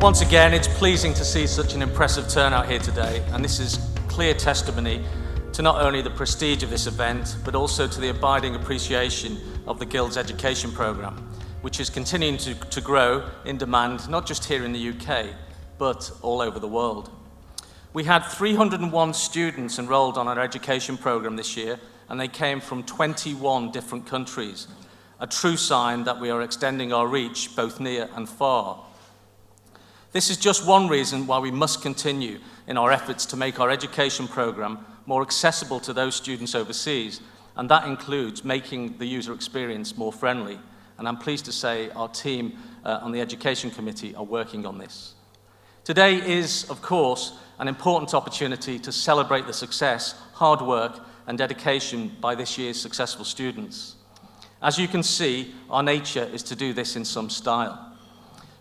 Once again, it's pleasing to see such an impressive turnout here today, and this is clear testimony to not only the prestige of this event, but also to the abiding appreciation of the Guild's education programme, which is continuing to grow in demand, not just here in the UK, but all over the world. We had 301 students enrolled on our education programme this year, and they came from 21 different countries, a true sign that we are extending our reach both near and far. This is just one reason why we must continue in our efforts to make our education programme more accessible to those students overseas, and that includes making the user experience more friendly. And I'm pleased to say our team on the Education Committee are working on this. Today is, of course, an important opportunity to celebrate the success, hard work, and dedication by this year's successful students. As you can see, our nature is to do this in some style.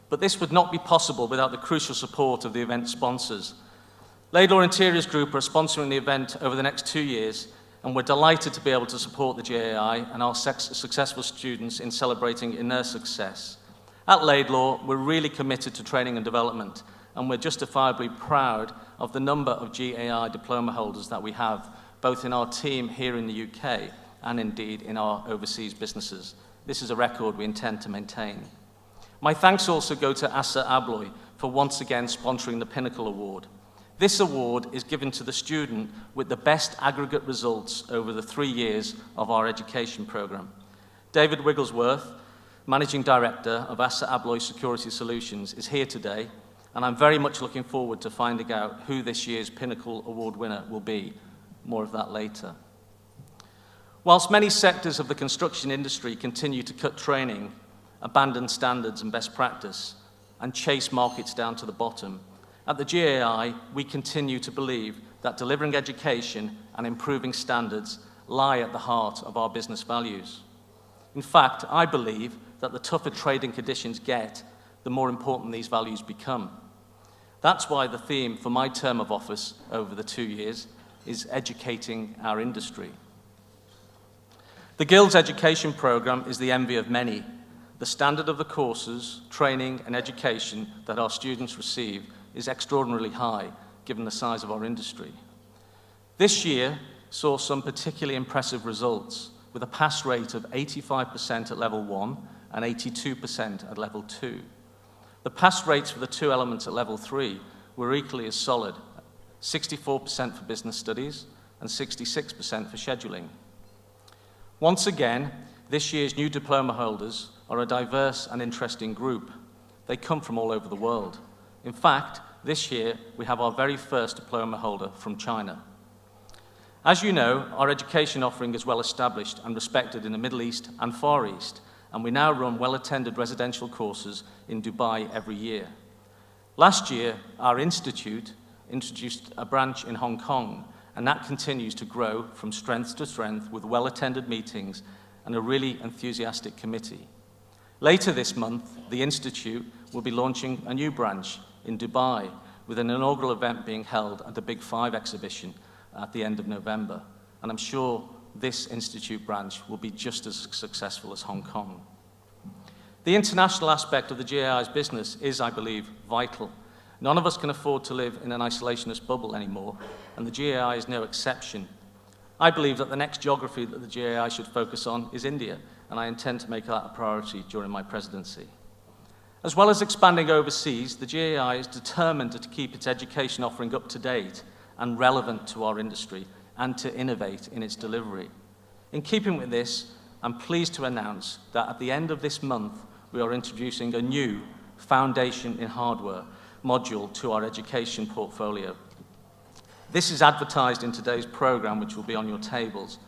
But this would not be possible without the crucial support of the event sponsors. Laidlaw Interiors Group are sponsoring the event over the next 2 years, and we're delighted to be able to support the GAI and our successful students in celebrating in their success. At Laidlaw, we're really committed to training and development, and we're justifiably proud of the number of GAI diploma holders that we have, both in our team here in the UK and indeed in our overseas businesses. This is a record we intend to maintain. My thanks also go to Assa Abloy for once again sponsoring the Pinnacle Award. This award is given to the student with the best aggregate results over the 3 years of our education programme. David Wigglesworth, Managing Director of Assa Abloy Security Solutions, is here today, and I'm very much looking forward to finding out who this year's Pinnacle Award winner will be. More of that later. Whilst many sectors of the construction industry continue to cut training, abandon standards and best practice, and chase markets down to the bottom, at the GAI, we continue to believe that delivering education and improving standards lie at the heart of our business values. In fact, I believe that the tougher trading conditions get, the more important these values become. That's why the theme for my term of office over the 2 years is educating our industry. The Guild's education programme is the envy of many. The standard of the courses, training and education that our students receive is extraordinarily high, given the size of our industry. This year saw some particularly impressive results, with a pass rate of 85% at level 1 and 82% at level 2. The pass rates for the 2 elements at level 3 were equally as solid, 64% for business studies and 66% for scheduling. Once again, this year's new diploma holders are a diverse and interesting group. They come from all over the world. In fact, this year we have our very first diploma holder from China. As you know, our education offering is well established and respected in the Middle East and Far East, and we now run well-attended residential courses in Dubai every year. Last year, our institute introduced a branch in Hong Kong, and that continues to grow from strength to strength with well-attended meetings and a really enthusiastic committee. Later this month, the Institute will be launching a new branch in Dubai, with an inaugural event being held at the Big Five exhibition at the end of November. And I'm sure this Institute branch will be just as successful as Hong Kong. The international aspect of the GAI's business is, I believe, vital. None of us can afford to live in an isolationist bubble anymore, and the GAI is no exception. I believe that the next geography that the GAI should focus on is India, and I intend to make that a priority during my presidency. As well as expanding overseas, the GAI is determined to keep its education offering up to date and relevant to our industry and to innovate in its delivery. In keeping with this, I'm pleased to announce that at the end of this month, we are introducing a new Foundation in Hardware module to our education portfolio. This is advertised in today's programme, which will be on your tables.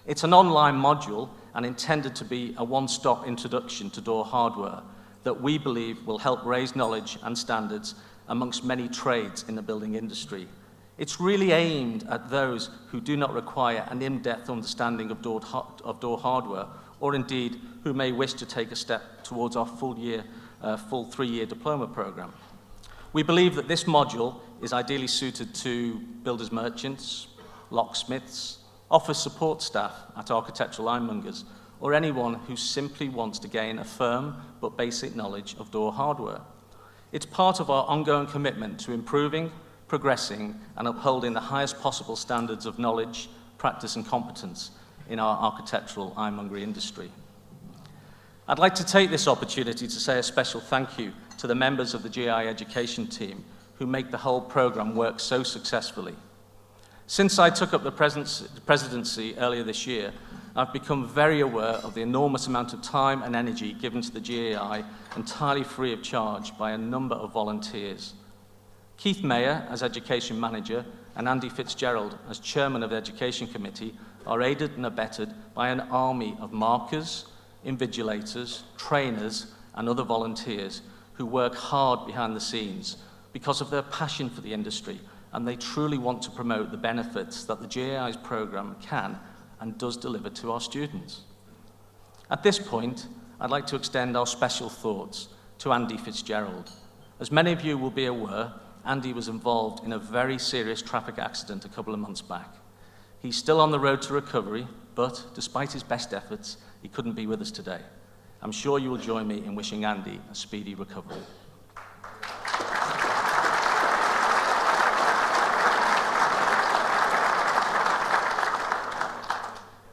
It's an online module and intended to be a one-stop introduction to door hardware that we believe will help raise knowledge and standards amongst many trades in the building industry. It's really aimed at those who do not require an in-depth understanding of door hardware, or indeed who may wish to take a step towards our full 3-year diploma programme. We believe that this module is ideally suited to builders merchants, locksmiths, office support staff at architectural ironmongers, or anyone who simply wants to gain a firm but basic knowledge of door hardware. It's part of our ongoing commitment to improving, progressing, and upholding the highest possible standards of knowledge, practice, and competence in our architectural ironmongery industry. I'd like to take this opportunity to say a special thank you to the members of the GAI education team who make the whole program work so successfully. Since I took up the presidency earlier this year, I've become very aware of the enormous amount of time and energy given to the GAI entirely free of charge by a number of volunteers. Keith Mayer as Education Manager and Andy Fitzgerald as Chairman of the Education Committee are aided and abetted by an army of markers, invigilators, trainers, and other volunteers who work hard behind the scenes because of their passion for the industry, and they truly want to promote the benefits that the GAI's program can and does deliver to our students. At this point, I'd like to extend our special thoughts to Andy Fitzgerald. As many of you will be aware, Andy was involved in a very serious traffic accident a couple of months back. He's still on the road to recovery, but despite his best efforts, he couldn't be with us today. I'm sure you will join me in wishing Andy a speedy recovery.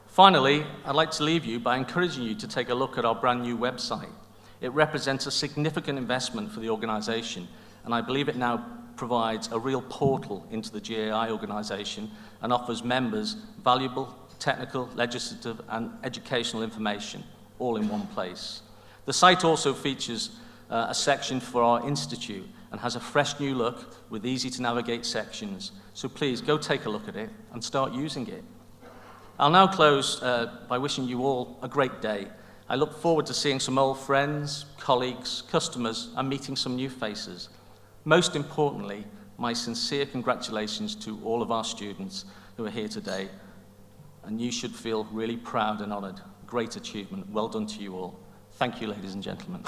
Finally, I'd like to leave you by encouraging you to take a look at our brand new website. It represents a significant investment for the organisation, and I believe it now provides a real portal into the GAI organisation and offers members valuable technical, legislative and educational information all in one place. The site also features a section for our institute and has a fresh new look with easy to navigate sections, so please go take a look at it and start using it. I'll now close by wishing you all a great day. I look forward to seeing some old friends, colleagues, customers, and meeting some new faces. Most importantly, my sincere congratulations to all of our students who are here today, and you should feel really proud and honoured. Great achievement. Well done to you all. Thank you, ladies and gentlemen.